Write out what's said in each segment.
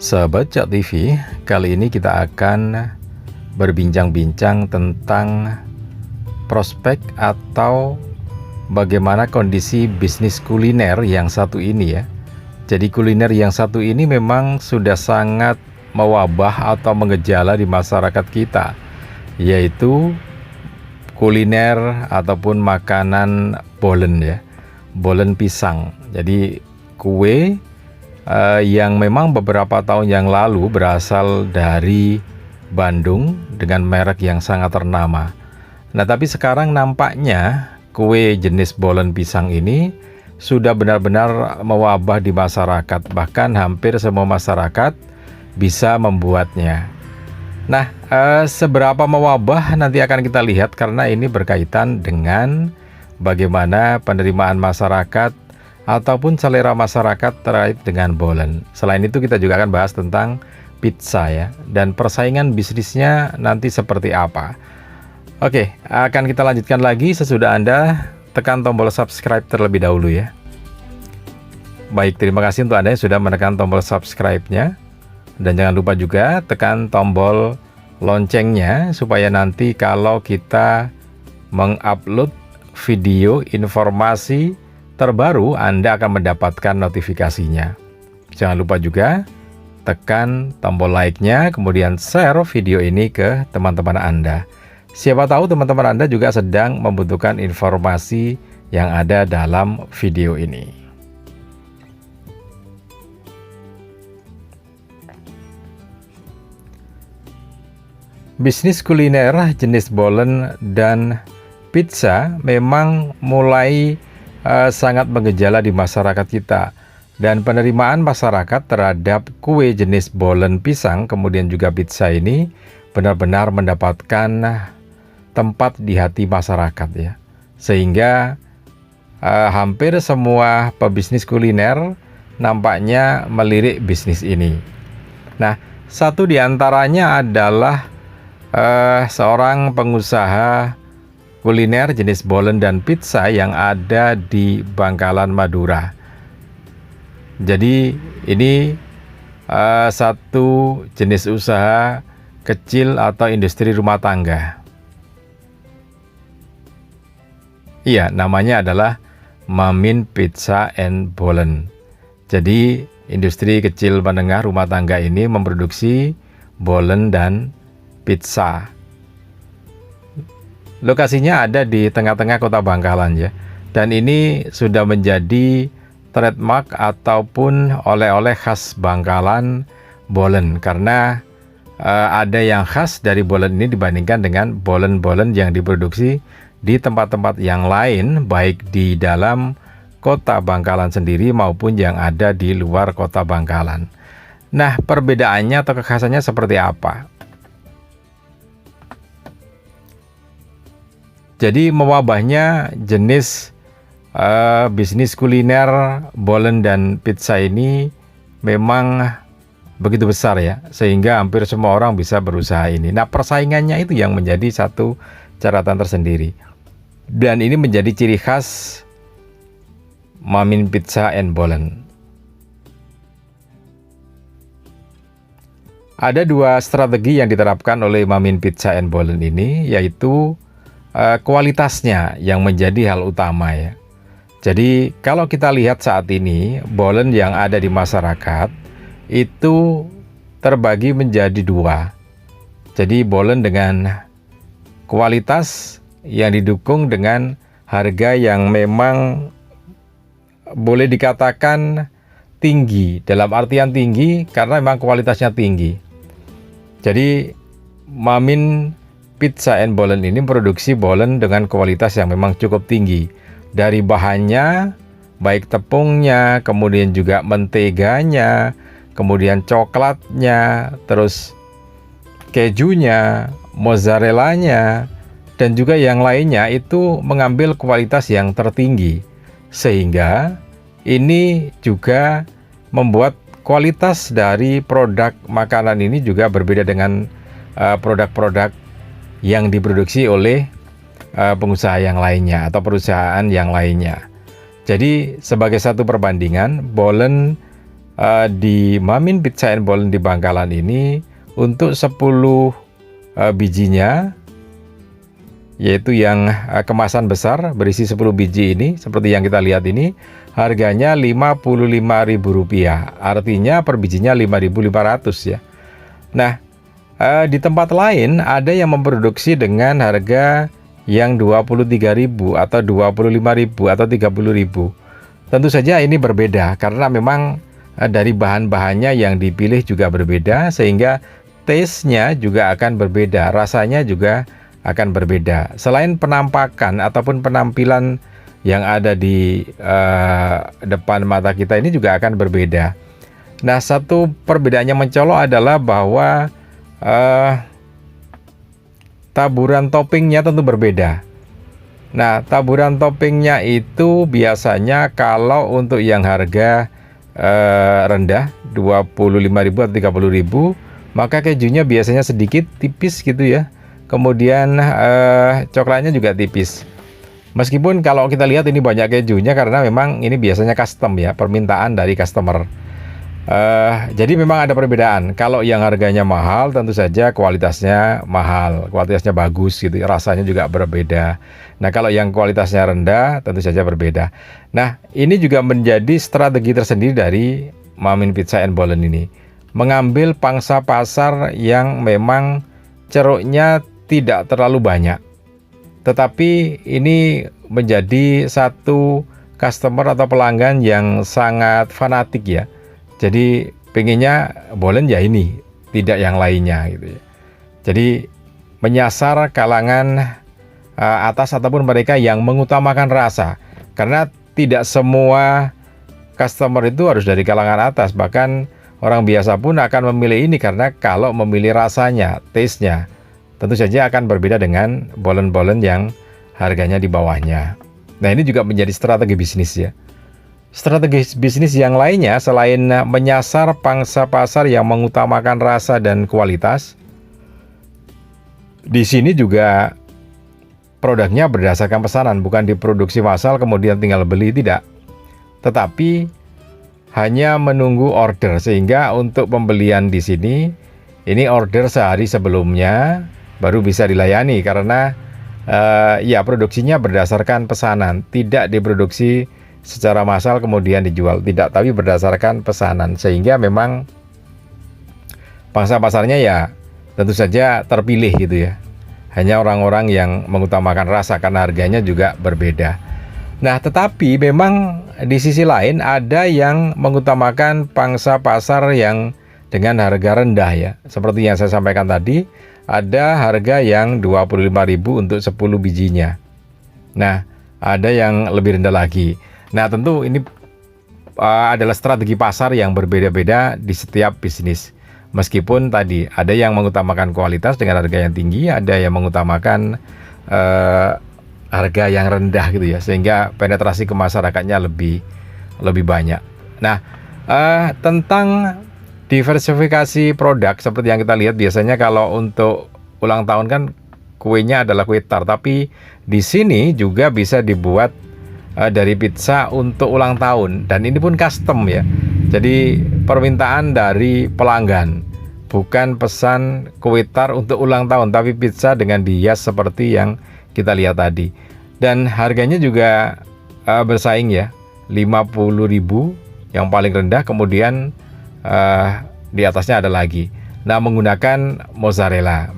Sahabat Cak TV, kali ini kita akan berbincang-bincang tentang prospek atau bagaimana kondisi bisnis kuliner yang satu ini ya. Jadi kuliner yang satu ini memang sudah sangat mewabah atau mengejala di masyarakat kita, yaitu kuliner ataupun makanan bolen ya, bolen pisang. Jadi kue yang memang beberapa tahun yang lalu berasal dari Bandung dengan merek yang sangat ternama. Nah, tapi sekarang nampaknya kue jenis bolen pisang ini sudah benar-benar mewabah di masyarakat. Bahkan hampir semua masyarakat bisa membuatnya. Nah, seberapa mewabah nanti akan kita lihat karena ini berkaitan dengan bagaimana penerimaan masyarakat ataupun selera masyarakat terkait dengan bolen. Selain itu kita juga akan bahas tentang pizza ya, dan persaingan bisnisnya nanti seperti apa. Oke, akan kita lanjutkan lagi sesudah Anda tekan tombol subscribe terlebih dahulu ya. Baik, terima kasih untuk Anda yang sudah menekan tombol subscribe-nya. Dan jangan lupa juga tekan tombol loncengnya supaya nanti kalau kita mengupload video informasi terbaru Anda akan mendapatkan notifikasinya. Jangan lupa juga tekan tombol like-nya, kemudian share video ini ke teman-teman Anda. Siapa tahu teman-teman Anda juga sedang membutuhkan informasi yang ada dalam video ini. Bisnis kuliner jenis bolen dan pizza memang mulai sangat mengejala di masyarakat kita, dan penerimaan masyarakat terhadap kue jenis bolen pisang kemudian juga pizza ini benar-benar mendapatkan tempat di hati masyarakat ya, sehingga hampir semua pebisnis kuliner nampaknya melirik bisnis ini. Nah, satu di antaranya adalah seorang pengusaha kuliner jenis bolen dan pizza yang ada di Bangkalan, Madura. Jadi ini satu jenis usaha kecil atau industri rumah tangga. Iya, namanya adalah Mamin Pizza and Bolen. Jadi industri kecil menengah rumah tangga ini memproduksi bolen dan pizza. Lokasinya ada di tengah-tengah kota Bangkalan ya. Dan ini sudah menjadi trademark ataupun oleh-oleh khas Bangkalan bolen, karena ada yang khas dari bolen ini dibandingkan dengan bolen-bolen yang diproduksi di tempat-tempat yang lain, baik di dalam kota Bangkalan sendiri maupun yang ada di luar kota Bangkalan. Nah, perbedaannya atau kekhasannya seperti apa? Jadi mewabahnya jenis bisnis kuliner bolen dan pizza ini memang begitu besar ya, sehingga hampir semua orang bisa berusaha ini. Nah, persaingannya itu yang menjadi satu catatan tersendiri. Dan ini menjadi ciri khas Mamin Pizza and Bolen. Ada dua strategi yang diterapkan oleh Mamin Pizza and Bolen ini, yaitu kualitasnya yang menjadi hal utama ya. Jadi kalau kita lihat saat ini bolen yang ada di masyarakat itu terbagi menjadi dua. Jadi bolen dengan kualitas yang didukung dengan harga yang memang boleh dikatakan tinggi, dalam artian tinggi karena memang kualitasnya tinggi. Jadi Mamin Pizza and Bolen ini produksi bolen dengan kualitas yang memang cukup tinggi. Dari bahannya, baik tepungnya, kemudian juga menteganya, kemudian coklatnya, terus kejunya, mozzarellanya, dan juga yang lainnya itu mengambil kualitas yang tertinggi. Sehingga ini juga membuat kualitas dari produk makanan ini juga berbeda dengan produk-produk yang diproduksi oleh pengusaha yang lainnya atau perusahaan yang lainnya. Jadi sebagai satu perbandingan, bolen di Mamin Pizza and Bolen di Bangkalan ini untuk 10 bijinya, yaitu yang kemasan besar berisi 10 biji ini, seperti yang kita lihat ini, harganya Rp55.000. Artinya per bijinya 5.500 ya. Nah, di tempat lain ada yang memproduksi dengan harga yang 23.000 atau 25.000 atau 30.000. Tentu saja ini berbeda karena memang dari bahan-bahannya yang dipilih juga berbeda, sehingga taste-nya juga akan berbeda, rasanya juga akan berbeda. Selain penampakan ataupun penampilan yang ada di depan mata kita ini juga akan berbeda. Nah, satu perbedaan yang mencolok adalah bahwa taburan toppingnya tentu berbeda. Nah, taburan toppingnya itu biasanya kalau untuk yang harga rendah 25.000 atau 30.000, maka kejunya biasanya sedikit tipis gitu ya. Kemudian coklatnya juga tipis. Meskipun kalau kita lihat ini banyak kejunya karena memang ini biasanya custom ya, permintaan dari customer. Jadi memang ada perbedaan. Kalau yang harganya mahal tentu saja kualitasnya mahal, kualitasnya bagus gitu, rasanya juga berbeda. Nah, kalau yang kualitasnya rendah tentu saja berbeda. Nah, ini juga menjadi strategi tersendiri dari Mamin Pizza and Bolen ini, mengambil pangsa pasar yang memang ceruknya tidak terlalu banyak, tetapi ini menjadi satu customer atau pelanggan yang sangat fanatik ya. Jadi pengennya Bolen ya ini, tidak yang lainnya gitu ya. Jadi menyasar kalangan atas ataupun mereka yang mengutamakan rasa. Karena tidak semua customer itu harus dari kalangan atas, bahkan orang biasa pun akan memilih ini karena kalau memilih rasanya, taste-nya, tentu saja akan berbeda dengan bolen-bolen yang harganya di bawahnya. Nah, ini juga menjadi strategi bisnis ya. Strategi bisnis yang lainnya selain menyasar pangsa pasar yang mengutamakan rasa dan kualitas, di sini juga produknya berdasarkan pesanan, bukan diproduksi massal kemudian tinggal beli, tidak. Tetapi hanya menunggu order, sehingga untuk pembelian di sini ini order sehari sebelumnya baru bisa dilayani karena ya produksinya berdasarkan pesanan, tidak diproduksi secara massal kemudian dijual, tidak, tapi berdasarkan pesanan, sehingga memang pangsa pasarnya ya tentu saja terpilih gitu ya, hanya orang-orang yang mengutamakan rasa karena harganya juga berbeda. Nah, tetapi memang di sisi lain ada yang mengutamakan pangsa pasar yang dengan harga rendah ya, seperti yang saya sampaikan tadi, ada harga yang 25.000 untuk 10 bijinya. Nah, ada yang lebih rendah lagi. Nah, tentu ini adalah strategi pasar yang berbeda-beda di setiap bisnis. Meskipun tadi ada yang mengutamakan kualitas dengan harga yang tinggi, ada yang mengutamakan harga yang rendah gitu ya, sehingga penetrasi ke masyarakatnya lebih banyak. Nah, tentang diversifikasi produk seperti yang kita lihat, biasanya kalau untuk ulang tahun kan kuenya adalah kue tart, tapi di sini juga bisa dibuat dari pizza untuk ulang tahun, dan ini pun custom ya. Jadi permintaan dari pelanggan, bukan pesan kue tart untuk ulang tahun, tapi pizza dengan dihias seperti yang kita lihat tadi. Dan harganya juga bersaing ya, 50.000 yang paling rendah, kemudian di atasnya ada lagi. Nah, menggunakan mozzarella,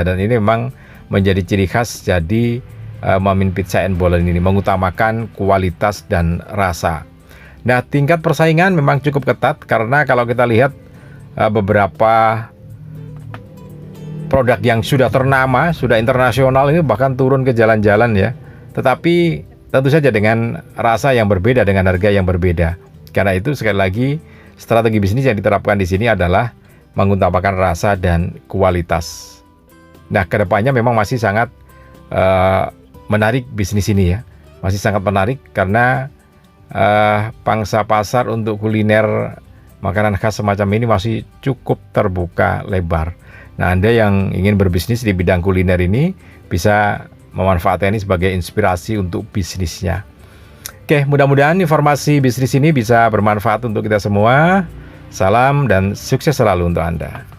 dan ini memang menjadi ciri khas jadi Mamin Pizza and Bolen ini, mengutamakan kualitas dan rasa. Nah, tingkat persaingan memang cukup ketat karena kalau kita lihat beberapa produk yang sudah ternama, sudah internasional ini bahkan turun ke jalan-jalan ya. Tetapi tentu saja dengan rasa yang berbeda, dengan harga yang berbeda. Karena itu sekali lagi strategi bisnis yang diterapkan di sini adalah mengutamakan rasa dan kualitas. Nah, kedepannya memang masih sangat menarik bisnis ini ya, masih sangat menarik karena pangsa pasar untuk kuliner makanan khas semacam ini masih cukup terbuka lebar. Nah, Anda yang ingin berbisnis di bidang kuliner ini bisa memanfaatkan ini sebagai inspirasi untuk bisnisnya. Oke, mudah-mudahan informasi bisnis ini bisa bermanfaat untuk kita semua. Salam dan sukses selalu untuk Anda.